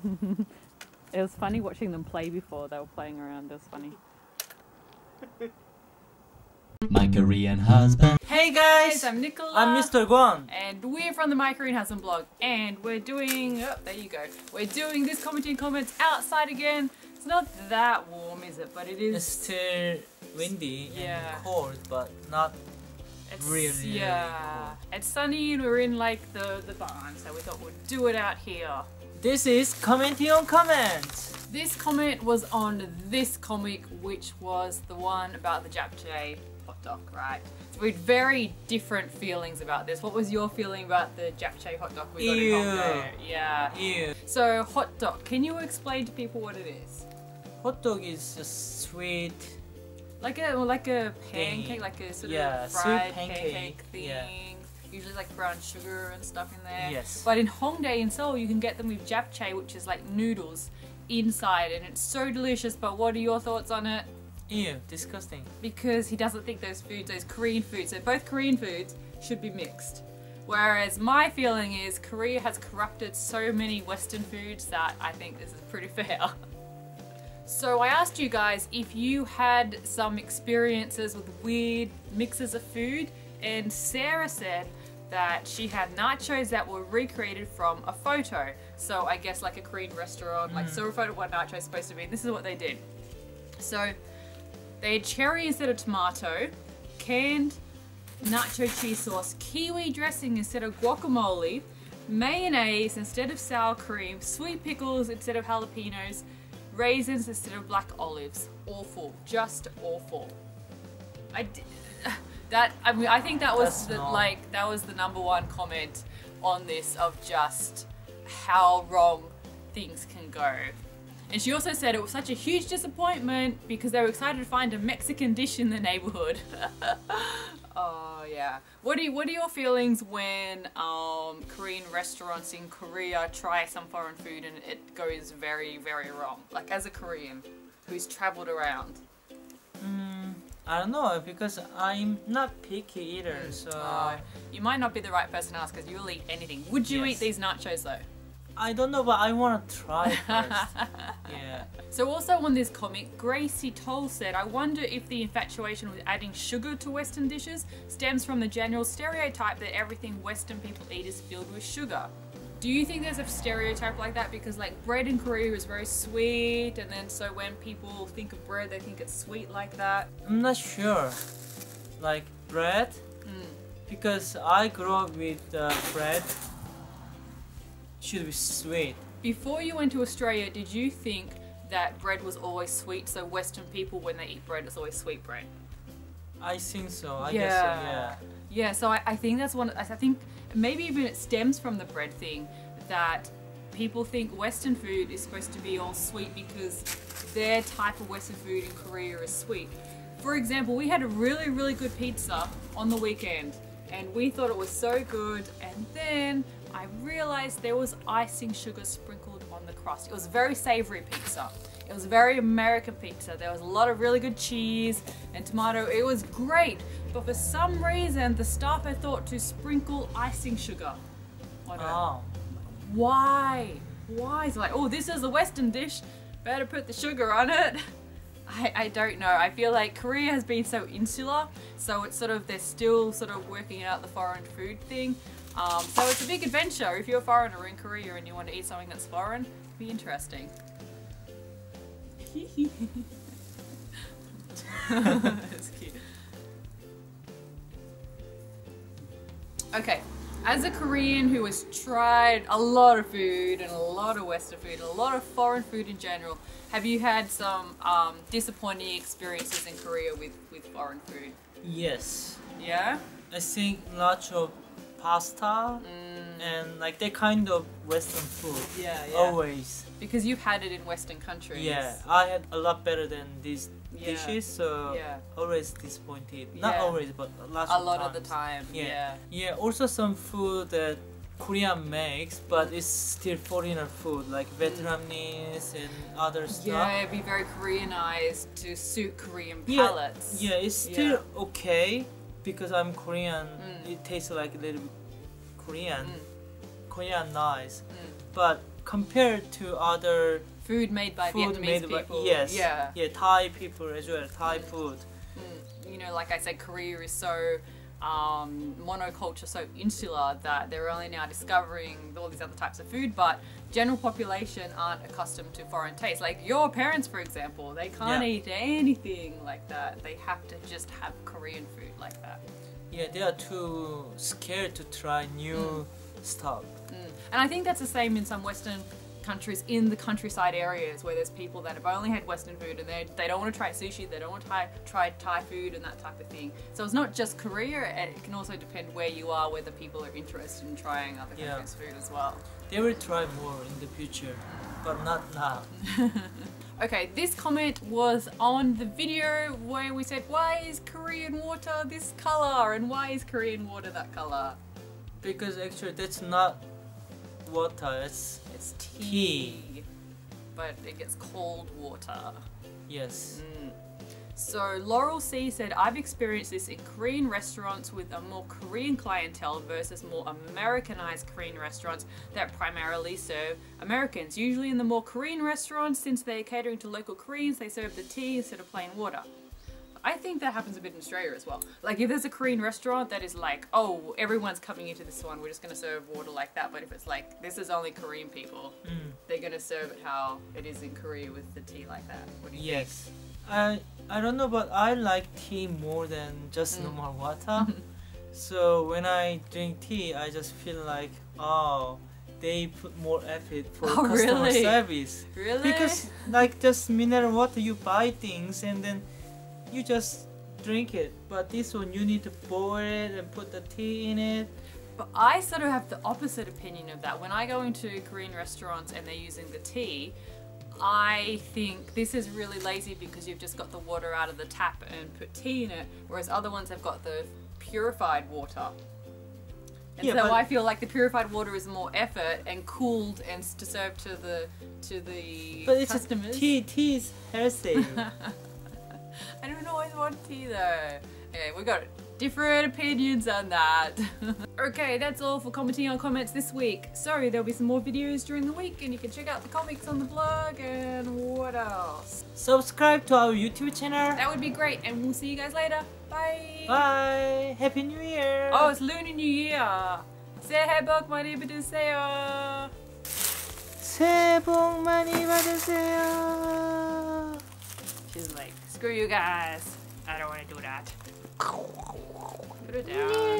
It was funny watching them play before. They were playing around. It was funny. My Korean husband. Hey guys! I'm Nicola. I'm Mr. Guan. And we're from the My Korean Husband blog. And we're doing... Oh, there you go. We're doing this commenting comments outside again. It's not that warm, is it? But it is... It's still windy and cold, but not really. Yeah. It's sunny and we're in like the barn. So we thought we'd do it out here. This is commenting on comments. This comment was on this comic, which was the one about the Japchae Hottoek, right? So we had very different feelings about this. What was your feeling about the Japchae Hottoek we got in Hongdae? Yeah. Ew. So Hottoek, can you explain to people what it is? Hotdog is just sweet. Like a pancake, like a sort of fried pancake thing. Yeah. Usually like brown sugar and stuff in there. Yes. But in Hongdae in Seoul, you can get them with Japchae, which is like noodles inside, and it's so delicious. But what are your thoughts on it? Ew, disgusting. Because he doesn't think those Korean foods, so both Korean foods should be mixed. Whereas my feeling is Korea has corrupted so many Western foods that I think this is pretty fair. So I asked you guys if you had some experiences with weird mixes of food, and Sarah said that she had nachos that were recreated from a photo. So I guess like a Korean restaurant, like saw a photo of what nacho is supposed to be. This is what they did. So they had cherry instead of tomato, canned nacho cheese sauce, kiwi dressing instead of guacamole, mayonnaise instead of sour cream, sweet pickles instead of jalapenos, raisins instead of black olives. Awful, just awful. I think that was that was the #1 comment on this of just how wrong things can go. And she also said it was such a huge disappointment because they were excited to find a Mexican dish in the neighborhood. Oh yeah. What are your feelings when Korean restaurants in Korea try some foreign food and it goes very, very wrong? Like as a Korean who's traveled around. I don't know, because I'm not picky either, so... you might not be the right person to ask because you'll eat anything. Would you eat these nachos though? I don't know, but I want to try first. Yeah. So also on this comic, Gracie Toll said, I wonder if the infatuation with adding sugar to Western dishes stems from the general stereotype that everything Western people eat is filled with sugar. Do you think there's a stereotype like that? Because like bread in Korea is very sweet, and then so when people think of bread, they think it's sweet like that. I'm not sure. Like bread? Because I grew up with bread. Should be sweet. Before you went to Australia, did you think that bread was always sweet? So Western people, when they eat bread, it's always sweet bread? I think so. I guess so, yeah. Yeah, so I think that's one. I think maybe even it stems from the bread thing, that people think Western food is supposed to be all sweet because their type of Western food in Korea is sweet. For example, we had a really, really good pizza on the weekend and we thought it was so good, and then I realized there was icing sugar sprinkled on the crust. It was very savory pizza. It was very American pizza. There was a lot of really good cheese and tomato. It was great, but for some reason the staff had thought to sprinkle icing sugar on it. Why? Why? It's like, oh, this is a Western dish, better put the sugar on it. I don't know. I feel like Korea has been so insular, so it's sort of, they're still sort of working out the foreign food thing. So it's a big adventure. If you're a foreigner in Korea and you want to eat something that's foreign, it'd be interesting. That's cute. Okay, as a Korean who has tried a lot of food and a lot of Western food and a lot of foreign food in general, have you had some disappointing experiences in Korea with foreign food? Yes. Yeah? I think nacho pasta and like that kind of Western food. Yeah. Always. Because you've had it in Western countries. Yeah, I had a lot better than these dishes, so always disappointed. Not always, but a lot of the time. Yeah. Also some food that Korean makes, but it's still foreigner food, like Vietnamese and other stuff. Yeah, it'd be very Koreanized to suit Korean palates. Yeah, it's still okay because I'm Korean. It tastes like a little bit Korean, Korean nice. But compared to other Food made by food Vietnamese made people. by yes, Yeah. yeah, Thai people as well, Thai food. You know, like I said, Korea is so monoculture, so insular that they're only now discovering all these other types of food, but general population aren't accustomed to foreign tastes. Like your parents, for example, they can't Yeah. eat anything like that. They have to just have Korean food like that. Yeah, they are too scared to try new stuff. And I think that's the same in some Western countries in the countryside areas where there's people that have only had Western food and they don't want to try sushi, they don't want to try Thai food and that type of thing. So it's not just Korea, it can also depend where you are, whether people are interested in trying other Yeah. countries' food as well. They will try more in the future, but not now. Okay, this comment was on the video where we said, why is Korean water this color and why is Korean water that color? Because actually that's not water, it's Tea. But it gets cold water. yes. So Laurel C said, I've experienced this in Korean restaurants with a more Korean clientele versus more Americanized Korean restaurants that primarily serve Americans. Usually in the more Korean restaurants, since they're catering to local Koreans, they serve the tea instead of plain water. I think that happens a bit in Australia as well. Like if there's a Korean restaurant that is like, oh, everyone's coming into this one, we're just going to serve water like that. But if it's like, this is only Korean people, they're going to serve it how it is in Korea with the tea like that. What do you think? Yes. I don't know, but I like tea more than just normal water. So when I drink tea, I just feel like, oh, they put more effort for Oh, customer really? service. Really? Because like just mineral water, you buy things and then you just drink it. But this one, you need to boil it and put the tea in it. But I sort of have the opposite opinion of that. When I go into Korean restaurants and they're using the tea, I think this is really lazy because you've just got the water out of the tap and put tea in it, whereas other ones have got the purified water. And Yeah, so but- I feel like the purified water is more effort and cooled and to serve to the But it's customers. tea is healthy. I don't always want tea though. Okay, we got different opinions on that. Okay, that's all for commenting on comments this week. So there'll be some more videos during the week and you can check out the comics on the blog and what else? Subscribe to our YouTube channel. That would be great and we'll see you guys later. Bye! Bye. Happy New Year. Oh, it's Lunar New Year! 새해 복 많이 받으세요! 새해 복 많이 받으세요. She's like, screw you guys. I don't want to do that. Put it down.